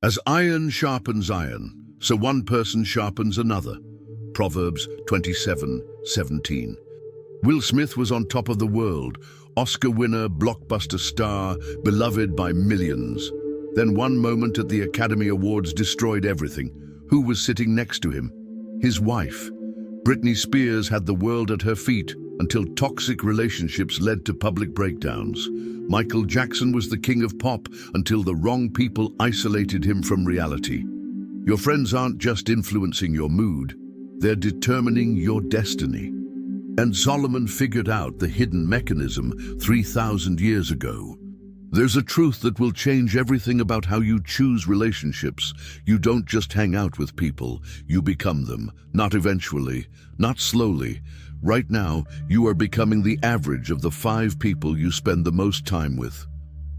As iron sharpens iron, so one person sharpens another. Proverbs 27:17. Will Smith was on top of the world, Oscar winner, blockbuster star, beloved by millions. Then one moment at the Academy Awards destroyed everything. Who was sitting next to him? His wife. Britney Spears had the world at her feet until toxic relationships led to public breakdowns. Michael Jackson was the king of pop until the wrong people isolated him from reality. Your friends aren't just influencing your mood, they're determining your destiny. And Solomon figured out the hidden mechanism 3,000 years ago. There's a truth that will change everything about how you choose relationships. You don't just hang out with people, you become them. Not eventually, not slowly. Right now, you are becoming the average of the 5 people you spend the most time with.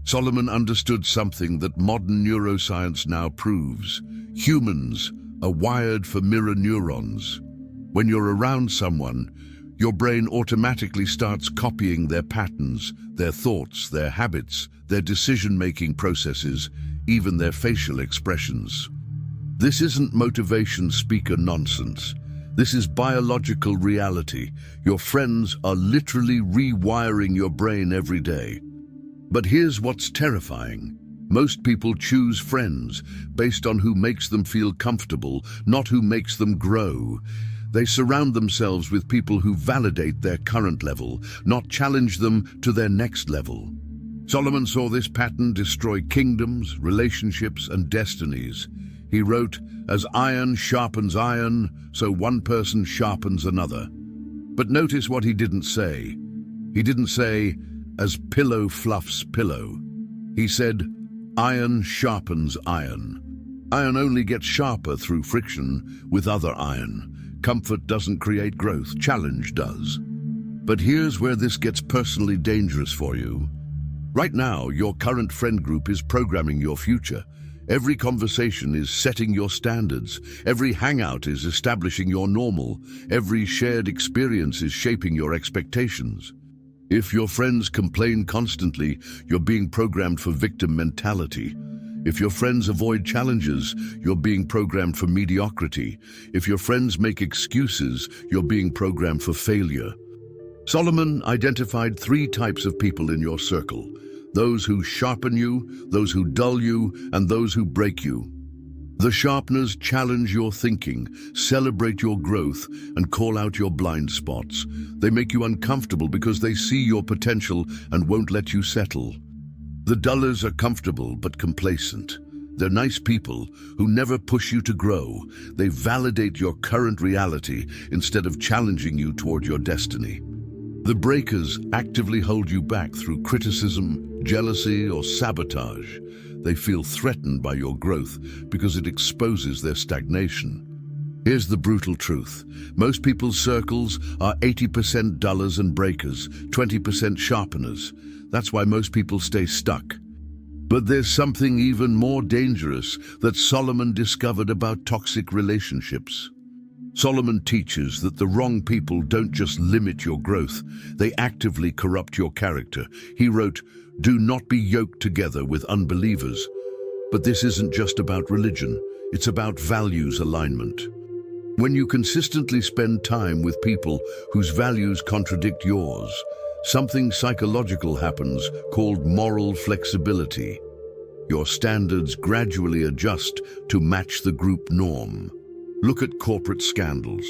Solomon understood something that modern neuroscience now proves. Humans are wired for mirror neurons. When you're around someone, your brain automatically starts copying their patterns, their thoughts, their habits, their decision-making processes, even their facial expressions. This isn't motivation speaker nonsense. This is biological reality. Your friends are literally rewiring your brain every day. But here's what's terrifying. Most people choose friends based on who makes them feel comfortable, not who makes them grow. They surround themselves with people who validate their current level, not challenge them to their next level. Solomon saw this pattern destroy kingdoms, relationships, and destinies. He wrote, "As iron sharpens iron, so one person sharpens another." But notice what he didn't say. He didn't say, "As pillow fluffs pillow." He said, "Iron sharpens iron." Iron only gets sharper through friction with other iron. Comfort doesn't create growth, challenge does. But here's where this gets personally dangerous for you. Right now, your current friend group is programming your future. Every conversation is setting your standards. Every hangout is establishing your normal. Every shared experience is shaping your expectations. If your friends complain constantly, you're being programmed for victim mentality. If your friends avoid challenges, you're being programmed for mediocrity. If your friends make excuses, you're being programmed for failure. Solomon identified 3 types of people in your circle: those who sharpen you, those who dull you, and those who break you. The sharpeners challenge your thinking, celebrate your growth, and call out your blind spots. They make you uncomfortable because they see your potential and won't let you settle. The dullers are comfortable but complacent. They're nice people who never push you to grow. They validate your current reality instead of challenging you toward your destiny. The breakers actively hold you back through criticism, jealousy, or sabotage. They feel threatened by your growth because it exposes their stagnation. Here's the brutal truth. Most people's circles are 80% dullers and breakers, 20% sharpeners. That's why most people stay stuck. But there's something even more dangerous that Solomon discovered about toxic relationships. Solomon teaches that the wrong people don't just limit your growth, they actively corrupt your character. He wrote, "Do not be yoked together with unbelievers." But this isn't just about religion, it's about values alignment. When you consistently spend time with people whose values contradict yours, something psychological happens called moral flexibility. Your standards gradually adjust to match the group norm. Look at corporate scandals.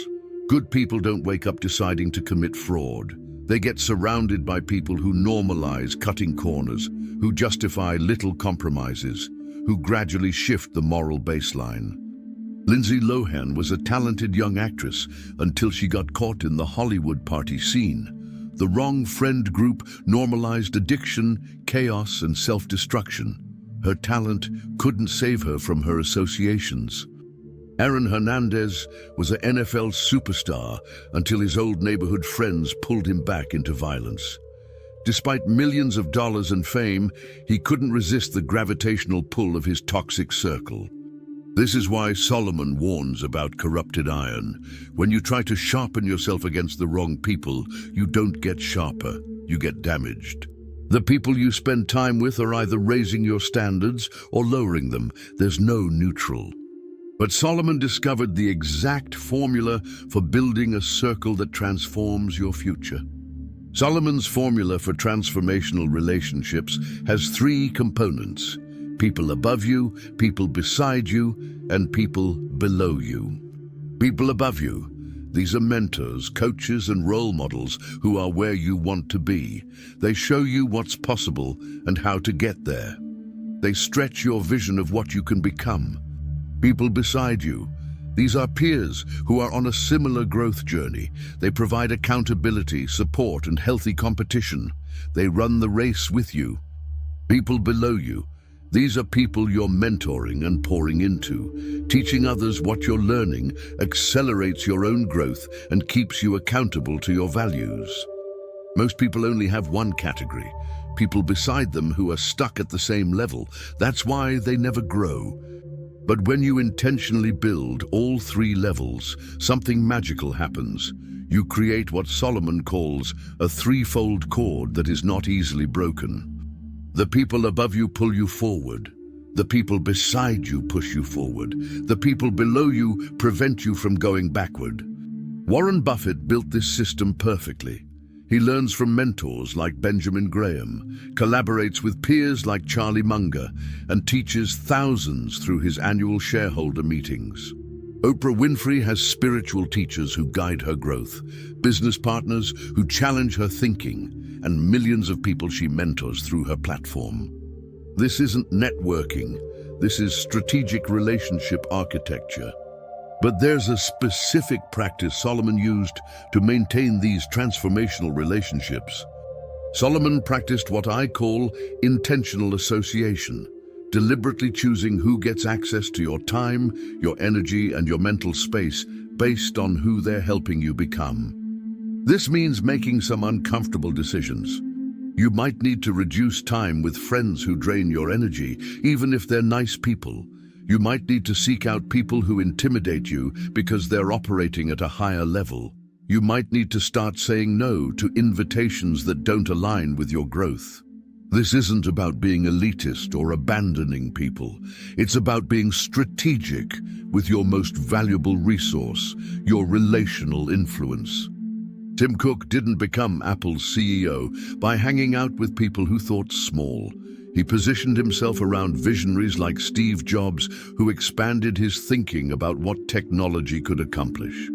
Good people don't wake up deciding to commit fraud. They get surrounded by people who normalize cutting corners, who justify little compromises, who gradually shift the moral baseline. Lindsay Lohan was a talented young actress until she got caught in the Hollywood party scene. The wrong friend group normalized addiction, chaos, and self-destruction. Her talent couldn't save her from her associations. Aaron Hernandez was an NFL superstar until his old neighborhood friends pulled him back into violence. Despite millions of dollars and fame, he couldn't resist the gravitational pull of his toxic circle. This is why Solomon warns about corrupted iron. When you try to sharpen yourself against the wrong people, you don't get sharper, you get damaged. The people you spend time with are either raising your standards or lowering them. There's no neutral. But Solomon discovered the exact formula for building a circle that transforms your future. Solomon's formula for transformational relationships has three components: people above you, people beside you, and people below you. People above you. These are mentors, coaches, and role models who are where you want to be. They show you what's possible and how to get there. They stretch your vision of what you can become. People beside you. These are peers who are on a similar growth journey. They provide accountability, support, and healthy competition. They run the race with you. People below you. These are people you're mentoring and pouring into. Teaching others what you're learning accelerates your own growth and keeps you accountable to your values. Most people only have one category: people beside them who are stuck at the same level. That's why they never grow. But when you intentionally build all three levels, something magical happens. You create what Solomon calls a threefold cord that is not easily broken. The people above you pull you forward. The people beside you push you forward. The people below you prevent you from going backward. Warren Buffett built this system perfectly. He learns from mentors like Benjamin Graham, collaborates with peers like Charlie Munger, and teaches thousands through his annual shareholder meetings. Oprah Winfrey has spiritual teachers who guide her growth, business partners who challenge her thinking, and millions of people she mentors through her platform. This isn't networking, this is strategic relationship architecture. But there's a specific practice Solomon used to maintain these transformational relationships. Solomon practiced what I call intentional association, deliberately choosing who gets access to your time, your energy, and your mental space based on who they're helping you become. This means making some uncomfortable decisions. You might need to reduce time with friends who drain your energy, even if they're nice people. You might need to seek out people who intimidate you because they're operating at a higher level. You might need to start saying no to invitations that don't align with your growth. This isn't about being elitist or abandoning people. It's about being strategic with your most valuable resource, your relational influence. Tim Cook didn't become Apple's CEO by hanging out with people who thought small. He positioned himself around visionaries like Steve Jobs, who expanded his thinking about what technology could accomplish.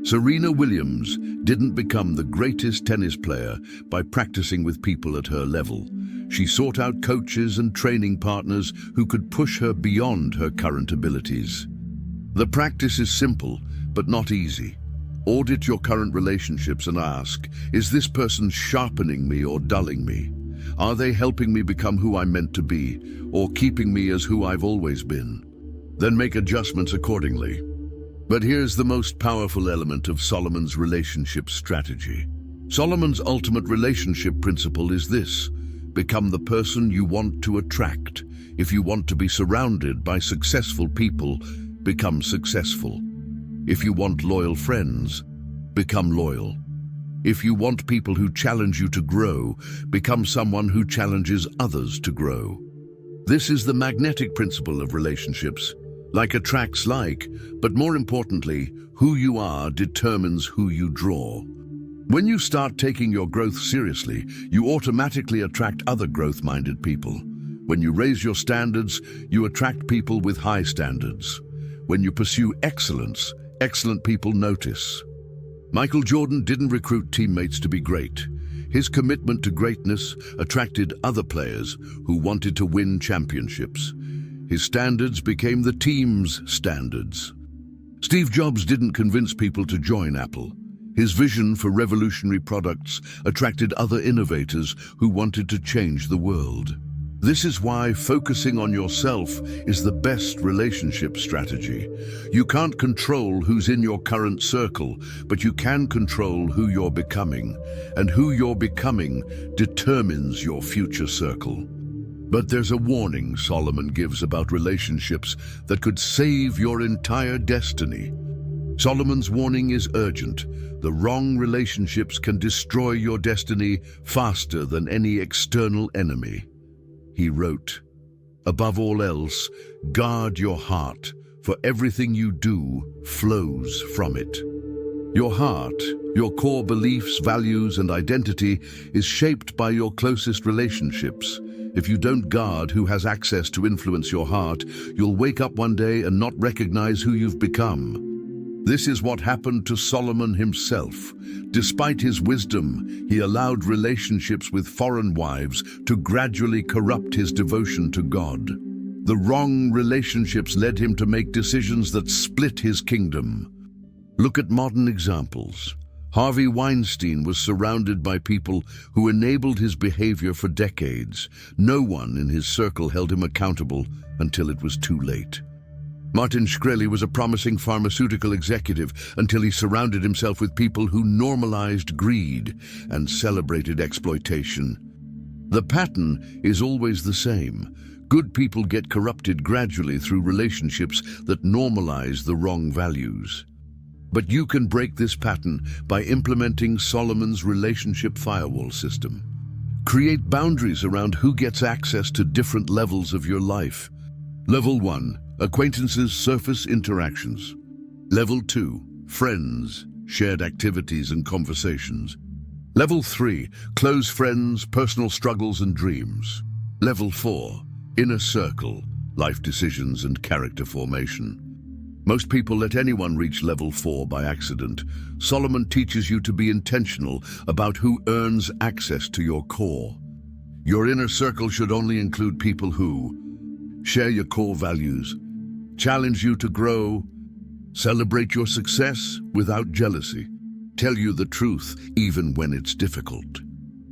Serena Williams didn't become the greatest tennis player by practicing with people at her level. She sought out coaches and training partners who could push her beyond her current abilities. The practice is simple, but not easy. Audit your current relationships and ask, is this person sharpening me or dulling me? Are they helping me become who I'm meant to be, or keeping me as who I've always been? Then make adjustments accordingly. But here's the most powerful element of Solomon's relationship strategy. Solomon's ultimate relationship principle is this: become the person you want to attract. If you want to be surrounded by successful people, become successful. If you want loyal friends, become loyal. If you want people who challenge you to grow, become someone who challenges others to grow. This is the magnetic principle of relationships. Like attracts like, but more importantly, who you are determines who you draw. When you start taking your growth seriously, you automatically attract other growth-minded people. When you raise your standards, you attract people with high standards. When you pursue excellence, excellent people notice. Michael Jordan didn't recruit teammates to be great. His commitment to greatness attracted other players who wanted to win championships. His standards became the team's standards. Steve Jobs didn't convince people to join Apple. His vision for revolutionary products attracted other innovators who wanted to change the world. This is why focusing on yourself is the best relationship strategy. You can't control who's in your current circle, but you can control who you're becoming, and who you're becoming determines your future circle. But there's a warning Solomon gives about relationships that could save your entire destiny. Solomon's warning is urgent. The wrong relationships can destroy your destiny faster than any external enemy. He wrote, "Above all else, guard your heart, for everything you do flows from it." Your heart, your core beliefs, values, and identity is shaped by your closest relationships. If you don't guard who has access to influence your heart, you'll wake up one day and not recognize who you've become. This is what happened to Solomon himself. Despite his wisdom, he allowed relationships with foreign wives to gradually corrupt his devotion to God. The wrong relationships led him to make decisions that split his kingdom. Look at modern examples. Harvey Weinstein was surrounded by people who enabled his behavior for decades. No one in his circle held him accountable until it was too late. Martin Shkreli was a promising pharmaceutical executive until he surrounded himself with people who normalized greed and celebrated exploitation. The pattern is always the same. Good people get corrupted gradually through relationships that normalize the wrong values. But you can break this pattern by implementing Solomon's relationship firewall system. Create boundaries around who gets access to different levels of your life. Level 1. Acquaintances, surface interactions. Level 2. Friends, shared activities and conversations. Level 3. Close friends, personal struggles and dreams. Level 4. Inner circle, life decisions and character formation. Most people let anyone reach level 4 by accident. Solomon teaches you to be intentional about who earns access to your core. Your inner circle should only include people who share your core values, challenge you to grow, celebrate your success without jealousy, tell you the truth even when it's difficult,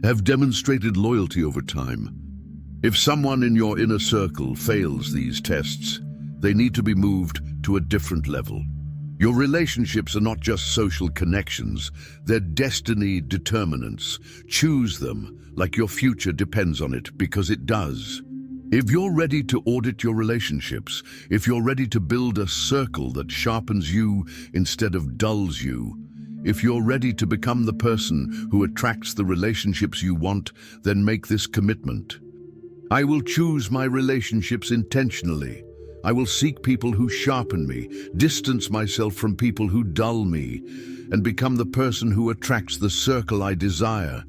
have demonstrated loyalty over time. If someone in your inner circle fails these tests, they need to be moved to a different level. Your relationships are not just social connections, they're destiny determinants. Choose them like your future depends on it, because it does. If you're ready to audit your relationships, if you're ready to build a circle that sharpens you instead of dulls you, if you're ready to become the person who attracts the relationships you want, then make this commitment. I will choose my relationships intentionally. I will seek people who sharpen me, distance myself from people who dull me, and become the person who attracts the circle I desire.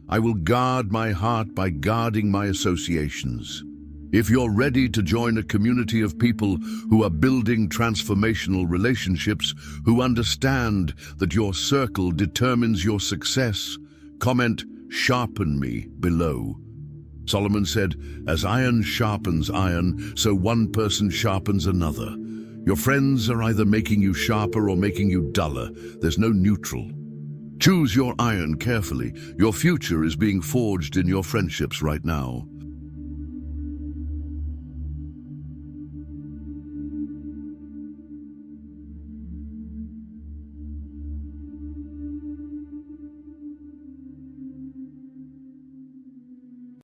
I will guard my heart by guarding my associations. If you're ready to join a community of people who are building transformational relationships, who understand that your circle determines your success, comment "Sharpen me" below. Solomon said, "As iron sharpens iron, so one person sharpens another." Your friends are either making you sharper or making you duller. There's no neutral. Choose your iron carefully. Your future is being forged in your friendships right now.